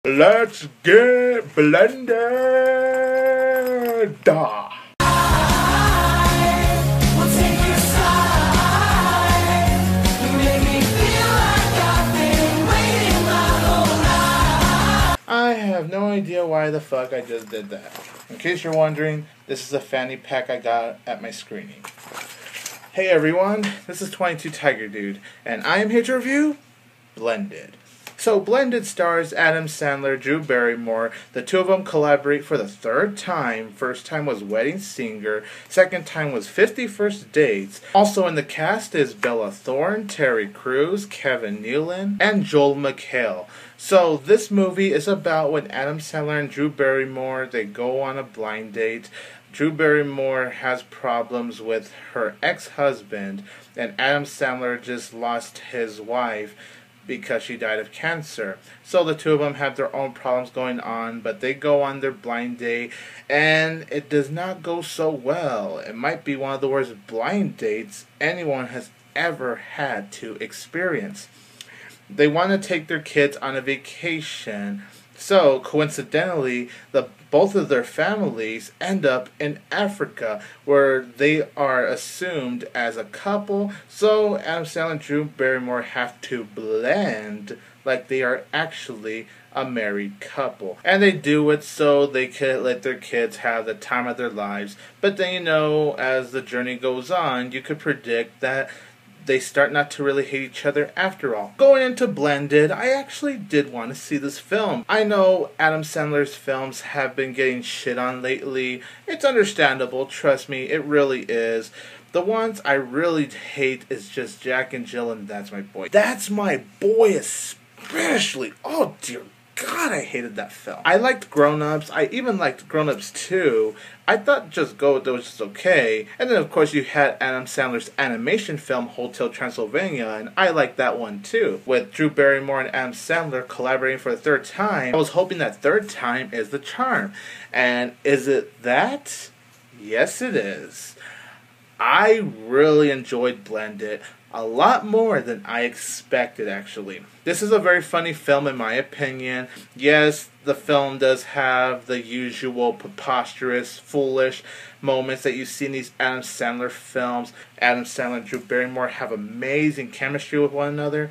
Let's get blended. I have no idea why the fuck I just did that. In case you're wondering, this is a fanny pack I got at my screening. Hey everyone, this is 22 Tiger Dude, and I am here to review Blended. So Blended stars Adam Sandler, Drew Barrymore. The two of them collaborate for the third time. First time was Wedding Singer. Second time was 50 First Dates. Also in the cast is Bella Thorne, Terry Crews, Kevin Nealon, and Joel McHale. So this movie is about when Adam Sandler and Drew Barrymore, they go on a blind date. Drew Barrymore has problems with her ex-husband, and Adam Sandler just lost his wife because she died of cancer. So the two of them have their own problems going on, but they go on their blind date, and it does not go so well. It might be one of the worst blind dates anyone has ever had to experience. They want to take their kids on a vacation, so coincidentally, both of their families end up in Africa, where they are assumed as a couple. So Adam Sandler and Drew Barrymore have to blend like they are actually a married couple. And they do it so they can let their kids have the time of their lives. But then, you know, as the journey goes on, you could predict that they start not to really hate each other after all. Going into Blended, I actually did want to see this film. I know Adam Sandler's films have been getting shit on lately. It's understandable, trust me, it really is. The ones I really hate is just Jack and Jill and That's My Boy. That's My Boy especially. Oh dear God, I hated that film. I liked Grown Ups. I even liked Grown Ups 2. I thought Just Go With It was just okay. And then, of course, you had Adam Sandler's animation film, Hotel Transylvania, and I liked that one, too. With Drew Barrymore and Adam Sandler collaborating for the third time, I was hoping that third time is the charm. And is it that? Yes, it is. I really enjoyed Blended. A lot more than I expected, actually. This is a very funny film, in my opinion. Yes, the film does have the usual preposterous, foolish moments that you see in these Adam Sandler films. Adam Sandler and Drew Barrymore have amazing chemistry with one another.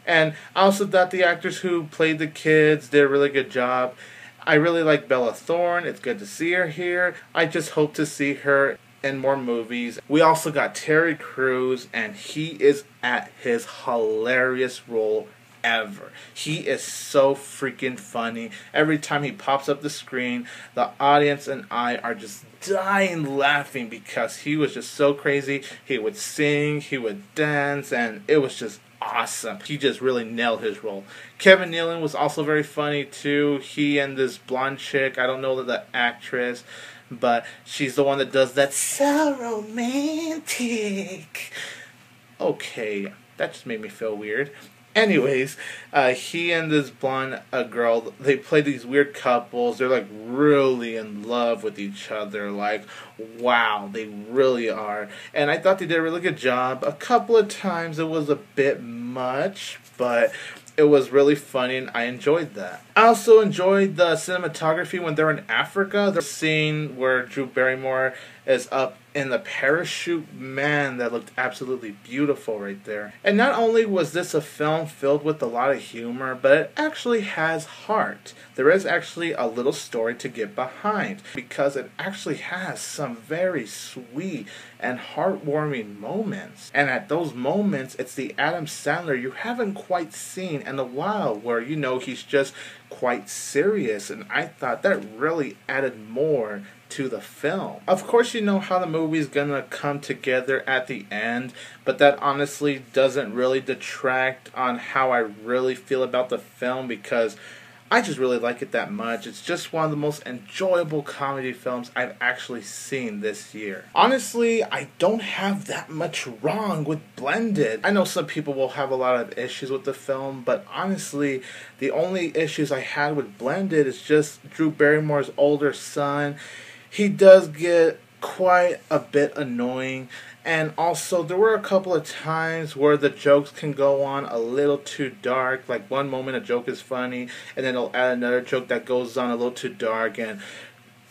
And I also thought the actors who played the kids did a really good job. I really like Bella Thorne. It's good to see her here. I just hope to see her in more movies. We also got Terry Crews, and he is at his hilarious role ever. He is so freaking funny. Every time he pops up the screen, the audience and I are just dying laughing because he was just so crazy. He would sing, he would dance, and it was just awesome. He just really nailed his role. Kevin Nealon was also very funny too. He and this blonde chick, I don't know the actress, but she's the one that does that so romantic. Okay, that just made me feel weird. Anyways, he and this blonde girl, they play these weird couples. They're like really in love with each other. Like, wow, they really are. And I thought they did a really good job. A couple of times it was a bit much, but it was really funny and I enjoyed that. I also enjoyed the cinematography when they're in Africa. The scene where Drew Barrymore is up in the parachute, man, that looked absolutely beautiful right there. And not only was this a film filled with a lot of humor, but it actually has heart. There is actually a little story to get behind because it actually has some very sweet and heartwarming moments. And at those moments, it's the Adam Sandler you haven't quite seen in a while, where you know he's just quite serious, and I thought that really added more to the film. Of course, you know how the movie's gonna come together at the end, but that honestly doesn't really detract on how I really feel about the film, because I just really like it that much. It's just one of the most enjoyable comedy films I've actually seen this year. Honestly, I don't have that much wrong with Blended. I know some people will have a lot of issues with the film, but honestly, the only issues I had with Blended is just Drew Barrymore's older son. He does get quite a bit annoying. And also, there were a couple of times where the jokes can go on a little too dark. Like, one moment a joke is funny, and then it'll add another joke that goes on a little too dark, and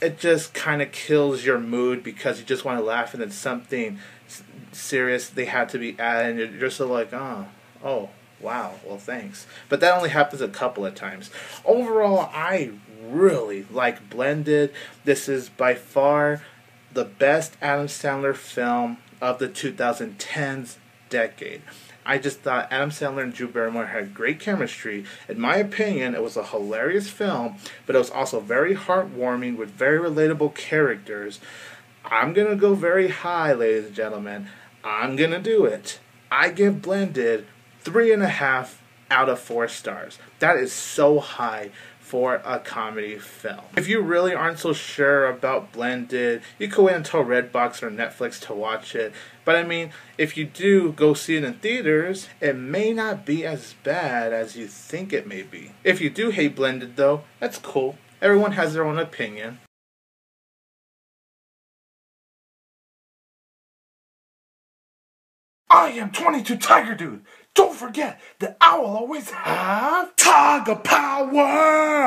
it just kind of kills your mood because you just want to laugh, and then something serious they had to be added, and you're just like, oh, wow, well, thanks. But that only happens a couple of times. Overall, I really like Blended. This is by far the best Adam Sandler film of the 2010s decade. I just thought Adam Sandler and Drew Barrymore had great chemistry. In my opinion, it was a hilarious film, but it was also very heartwarming with very relatable characters. I'm going to go very high, ladies and gentlemen. I'm going to do it. I give Blended 3.5 out of 4 stars. That is so high for a comedy film. If you really aren't so sure about Blended, you can wait until Redbox or Netflix to watch it. But I mean, if you do go see it in theaters, it may not be as bad as you think it may be. If you do hate Blended though, that's cool. Everyone has their own opinion. I am 22 Tiger Dude. Don't forget that I will always have Tiger Power!